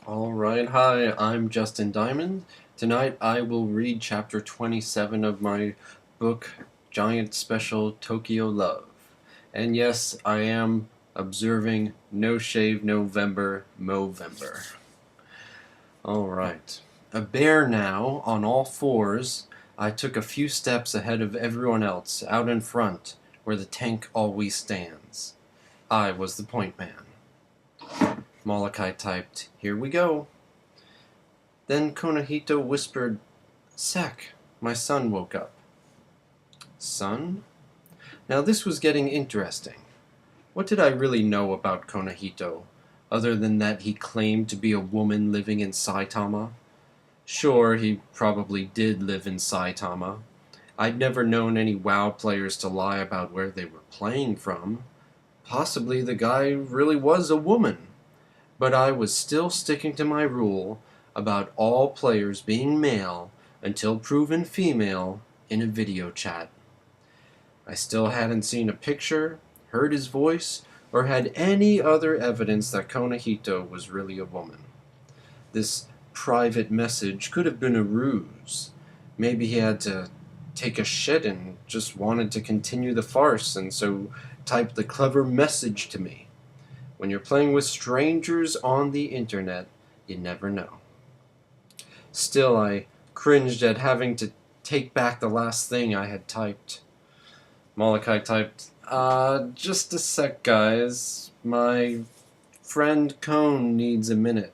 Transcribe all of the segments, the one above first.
Alright, hi, I'm Justin Diamond. Tonight I will read chapter 27 of my book, Giant Special Tokyo Love. And yes, I am observing No Shave November, Movember. Alright. A bear now, on all fours, I took a few steps ahead of everyone else, out in front, where the tank always stands. I was the point man. Molokai typed, "Here we go." Then Konahito whispered, "Sek, my son woke up." Son? Now this was getting interesting. What did I really know about Konahito, other than that he claimed to be a woman living in Saitama? Sure, he probably did live in Saitama. I'd never known any WoW players to lie about where they were playing from. Possibly the guy really was a woman. But I was still sticking to my rule about all players being male until proven female in a video chat. I still hadn't seen a picture, heard his voice, or had any other evidence that Konahito was really a woman. This private message could have been a ruse. Maybe he had to take a shit and just wanted to continue the farce and so typed the clever message to me. When you're playing with strangers on the internet, you never know. Still, I cringed at having to take back the last thing I had typed. Molokai typed, just a sec, guys. My friend Cone needs a minute."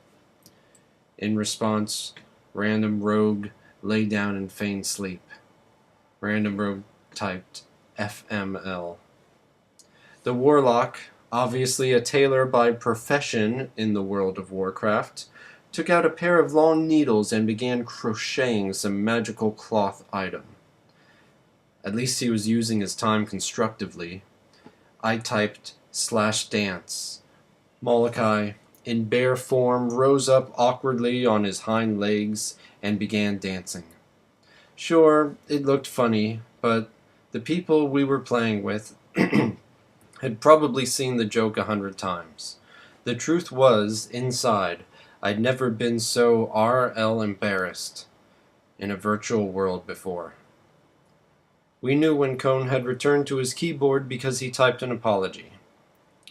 In response, Random Rogue lay down and feigned sleep. Random Rogue typed, FML. The Warlock, obviously a tailor by profession in the world of Warcraft, took out a pair of long needles and began crocheting some magical cloth item. At least he was using his time constructively. I typed /dance. Molokai, in bear form, rose up awkwardly on his hind legs and began dancing. Sure, it looked funny, but the people we were playing with had probably seen the joke 100 times. The truth was, inside, I'd never been so RL embarrassed in a virtual world before. We knew when Cone had returned to his keyboard because he typed an apology.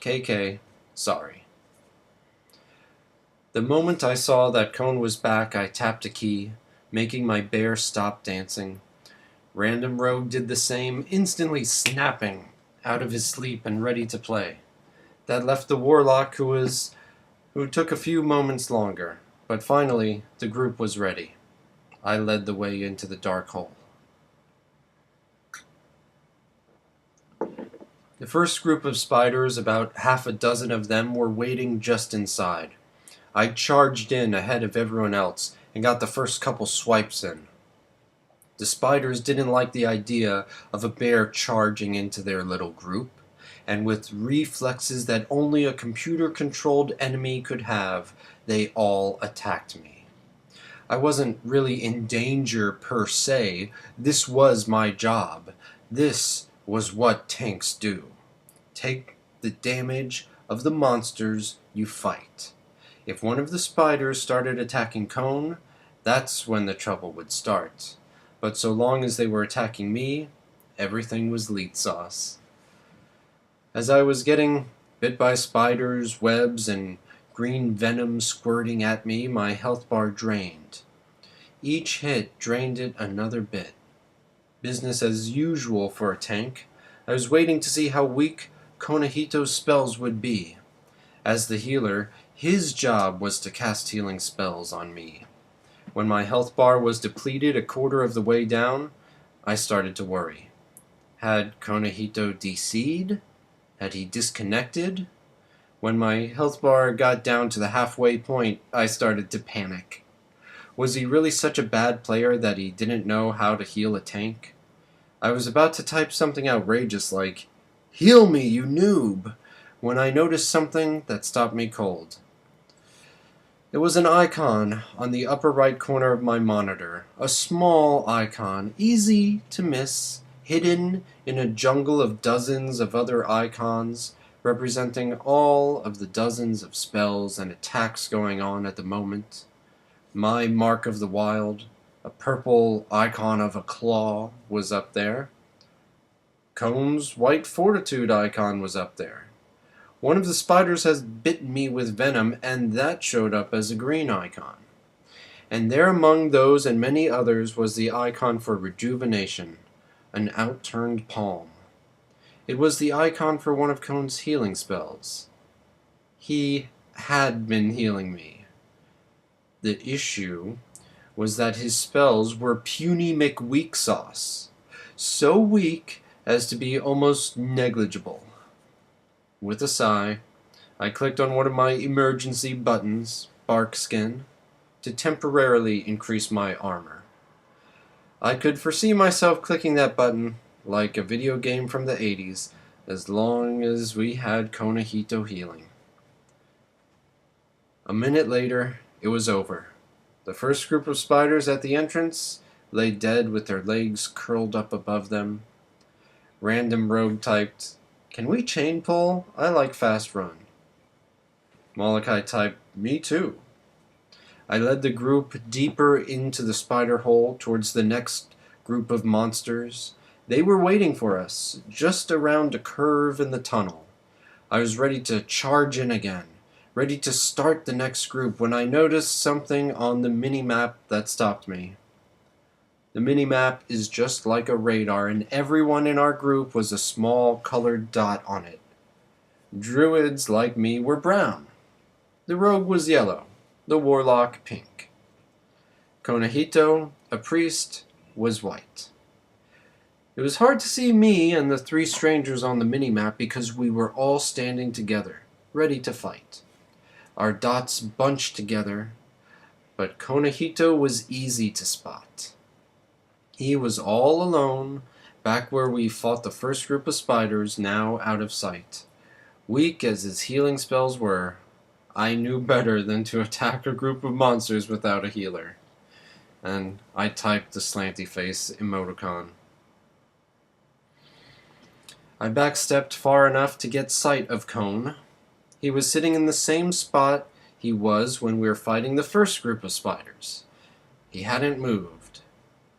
KK, sorry. The moment I saw that Cone was back, I tapped a key, making my bear stop dancing. Random Rogue did the same, instantly snapping out of his sleep and ready to play. That left the Warlock who took a few moments longer, but finally the group was ready. I led the way into the dark hole. The first group of spiders, about half a dozen of them, were waiting just inside. I charged in ahead of everyone else and got the first couple swipes in. The spiders didn't like the idea of a bear charging into their little group, and with reflexes that only a computer-controlled enemy could have, they all attacked me. I wasn't really in danger per se. This was my job. This was what tanks do. Take the damage of the monsters you fight. If one of the spiders started attacking Cone, that's when the trouble would start. But so long as they were attacking me, everything was leet sauce. As I was getting bit by spiders, webs, and green venom squirting at me, my health bar drained. Each hit drained it another bit. Business as usual for a tank. I was waiting to see how weak Konahito's spells would be. As the healer, his job was to cast healing spells on me. When my health bar was depleted a quarter of the way down, I started to worry. Had Konahito DC'd? Had he disconnected? When my health bar got down to the halfway point, I started to panic. Was he really such a bad player that he didn't know how to heal a tank? I was about to type something outrageous like, "Heal me, you noob," when I noticed something that stopped me cold. It was an icon on the upper right corner of my monitor, a small icon, easy to miss, hidden in a jungle of dozens of other icons, representing all of the dozens of spells and attacks going on at the moment. My Mark of the Wild, a purple icon of a claw, was up there. Cone's White Fortitude icon was up there. One of the spiders has bitten me with venom, and that showed up as a green icon. And there among those and many others was the icon for rejuvenation, an outturned palm. It was the icon for one of Cone's healing spells. He had been healing me. The issue was that his spells were puny McWeak sauce, so weak as to be almost negligible. With a sigh, I clicked on one of my emergency buttons, Bark Skin, to temporarily increase my armor. I could foresee myself clicking that button like a video game from the 80s as long as we had Konahito healing. A minute later, it was over. The first group of spiders at the entrance lay dead with their legs curled up above them. Random Rogue typed, "Can we chain pull? I like fast run." Molokai typed, "Me too." I led the group deeper into the spider hole towards the next group of monsters. They were waiting for us, just around a curve in the tunnel. I was ready to charge in again, ready to start the next group, when I noticed something on the mini-map that stopped me. The mini-map is just like a radar, and everyone in our group was a small colored dot on it. Druids like me were brown. The rogue was yellow. The warlock pink. Konahito, a priest, was white. It was hard to see me and the three strangers on the mini-map because we were all standing together, ready to fight. Our dots bunched together, but Konahito was easy to spot. He was all alone, back where we fought the first group of spiders, now out of sight. Weak as his healing spells were, I knew better than to attack a group of monsters without a healer. And I typed the slanty face emoticon. I backstepped far enough to get sight of Cone. He was sitting in the same spot he was when we were fighting the first group of spiders. He hadn't moved.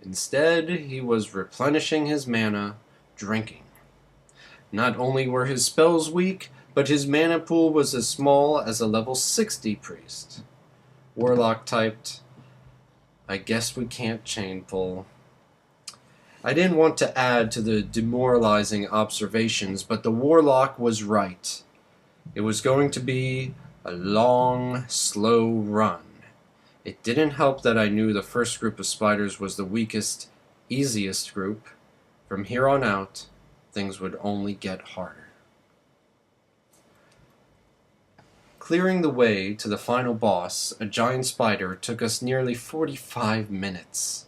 Instead, he was replenishing his mana, drinking. Not only were his spells weak, but his mana pool was as small as a level 60 priest. Warlock typed, "I guess we can't chain pull." I didn't want to add to the demoralizing observations, but the warlock was right. It was going to be a long, slow run. It didn't help that I knew the first group of spiders was the weakest, easiest group. From here on out, things would only get harder. Clearing the way to the final boss, a giant spider, took us nearly 45 minutes.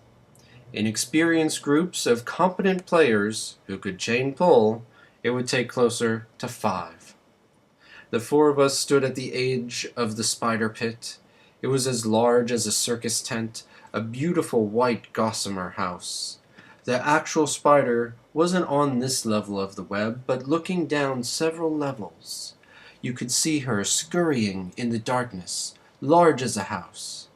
In experienced groups of competent players who could chain pull, it would take closer to 5. The 4 of us stood at the edge of the spider pit. It was as large as a circus tent, a beautiful white gossamer house. The actual spider wasn't on this level of the web, but looking down several levels. You could see her scurrying in the darkness, large as a house.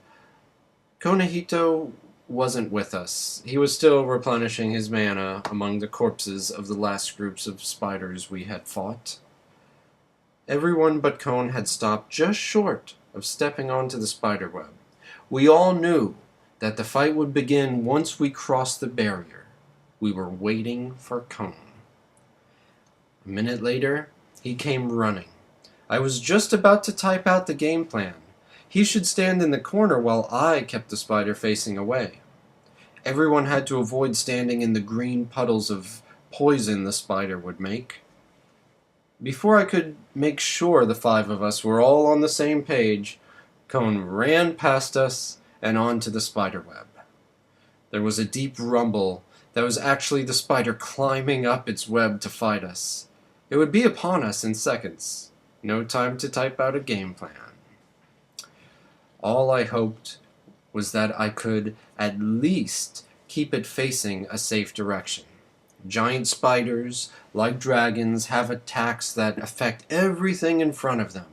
Konahito wasn't with us. He was still replenishing his mana among the corpses of the last groups of spiders we had fought. Everyone but Cone had stopped just short of stepping onto the spider web. We all knew that the fight would begin once we crossed the barrier. We were waiting for Cone. A minute later, he came running. I was just about to type out the game plan. He should stand in the corner while I kept the spider facing away. Everyone had to avoid standing in the green puddles of poison the spider would make. Before I could make sure the 5 of us were all on the same page, Cone ran past us and onto the spider web. There was a deep rumble that was actually the spider climbing up its web to fight us. It would be upon us in seconds. No time to type out a game plan. All I hoped was that I could at least keep it facing a safe direction. Giant spiders, like dragons, have attacks that affect everything in front of them.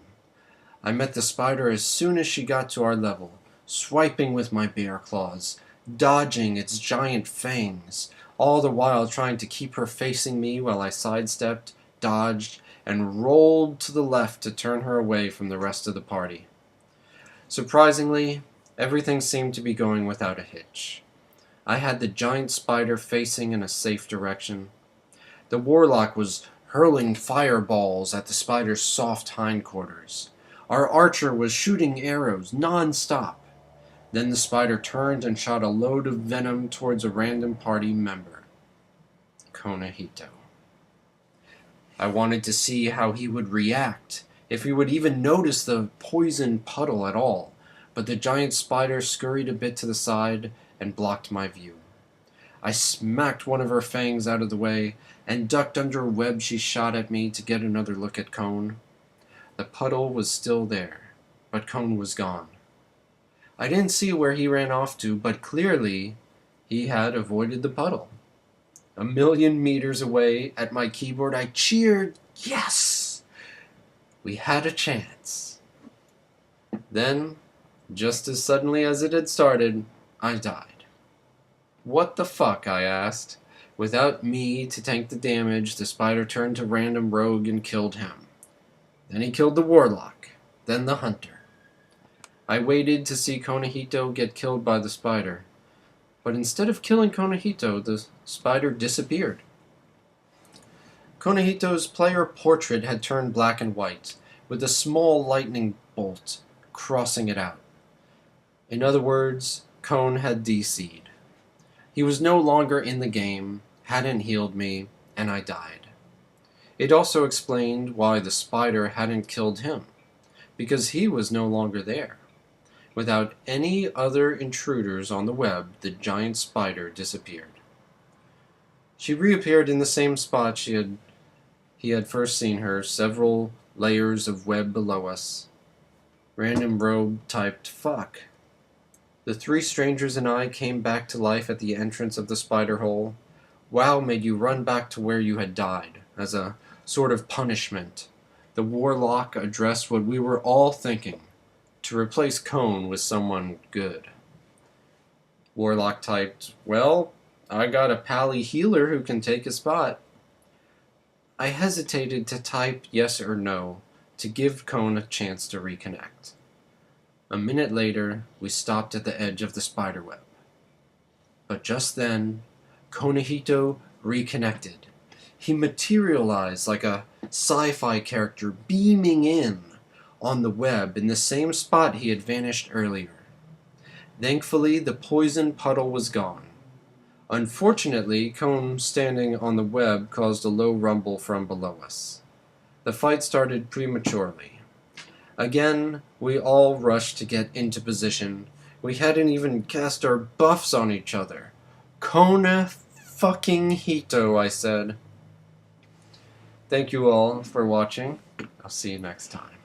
I met the spider as soon as she got to our level, swiping with my bear claws, dodging its giant fangs, all the while trying to keep her facing me while I sidestepped, dodged, and rolled to the left to turn her away from the rest of the party. Surprisingly, everything seemed to be going without a hitch. I had the giant spider facing in a safe direction. The warlock was hurling fireballs at the spider's soft hindquarters. Our archer was shooting arrows non-stop. Then the spider turned and shot a load of venom towards a random party member, Konahito. I wanted to see how he would react, if he would even notice the poison puddle at all, but the giant spider scurried a bit to the side and blocked my view. I smacked one of her fangs out of the way and ducked under a web she shot at me to get another look at Kon. The puddle was still there, but Kon was gone. I didn't see where he ran off to, but clearly he had avoided the puddle. 1,000,000 meters away at my keyboard, I cheered, yes! We had a chance. Then, just as suddenly as it had started, I died. What the fuck, I asked. Without me to tank the damage, the spider turned to random rogue and killed him. Then he killed the warlock, then the hunter. I waited to see Konahito get killed by the spider, but instead of killing Konahito, the spider disappeared. Konahito's player portrait had turned black and white, with a small lightning bolt crossing it out. In other words, Kon had DC'd. He was no longer in the game, hadn't healed me, and I died. It also explained why the spider hadn't killed him, because he was no longer there. Without any other intruders on the web, the giant spider disappeared. She reappeared in the same spot he had first seen her, several layers of web below us. Random rogue typed, "Fuck." The three strangers and I came back to life at the entrance of the spider hole. WoW made you run back to where you had died, as a sort of punishment. The warlock addressed what we were all thinking, to replace Kon with someone good. Warlock typed, "Well, I got a pally healer who can take his spot." I hesitated to type yes or no to give Kon a chance to reconnect. A minute later, we stopped at the edge of the spiderweb. But just then, Konahito reconnected. He materialized like a sci-fi character beaming in on the web in the same spot he had vanished earlier. Thankfully, the poison puddle was gone. Unfortunately, Kon standing on the web caused a low rumble from below us. The fight started prematurely. Again, we all rushed to get into position. We hadn't even cast our buffs on each other. Konahito, I said. Thank you all for watching. I'll see you next time.